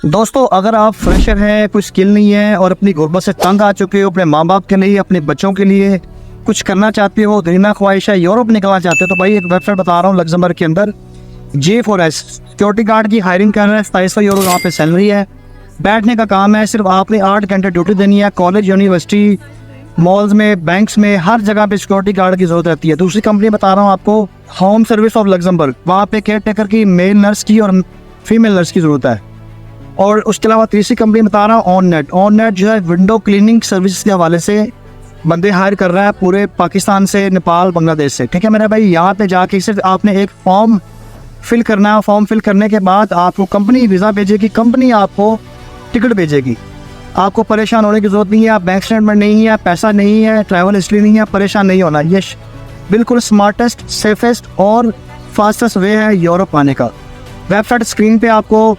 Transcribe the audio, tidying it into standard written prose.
दोस्तों, अगर आप फ्रेशर हैं, कोई स्किल नहीं है और अपनी गुर्बत से तंग आ चुके हो, अपने माँ बाप के लिए, अपने बच्चों के लिए कुछ करना चाहते हो, दीना ख्वाहिश है, यूरोप निकलना चाहते हो, तो भाई एक वेबसाइट बता रहा हूँ लग्जमबर्ग के अंदर। J4S सिक्योरिटी गार्ड की हायरिंग कर रहा है। 2700 यूरो वहाँ पे सैलरी है। बैठने का काम है, सिर्फ आपने 8 घंटे ड्यूटी देनी है। कॉलेज, यूनिवर्सिटी, मॉल्स में, बैंक्स में, हर जगह पे सिक्योरिटी गार्ड की जरूरत रहती है। दूसरी कंपनी बता रहा हूँ आपको, होम सर्विस ऑफ लग्जमबर्ग। वहाँ पे केयर टेकर की मेल नर्स की और फीमेल नर्स की जरूरत है। और उसके अलावा तीसरी कंपनी बता रहा हूँ, ऑन नेट जो है विंडो क्लीनिंग सर्विस के हवाले से बंदे हायर कर रहा है पूरे पाकिस्तान से, नेपाल, बांग्लादेश से। ठीक है मेरा भाई, यहाँ पे जाके सिर्फ आपने एक फॉर्म फिल करना है। फॉर्म फिल करने के बाद आपको कंपनी वीज़ा भेजेगी, कंपनी आपको टिकट भेजेगी। आपको परेशान होने की ज़रूरत नहीं है। आप बैंक स्टेटमेंट नहीं है, पैसा नहीं है, ट्रैवल हिस्ट्री नहीं है, परेशान नहीं होना। ये बिल्कुल स्मार्टेस्ट, सेफेस्ट और फास्टेस्ट वे है यूरोप आने का। वेबसाइट स्क्रीन पे आपको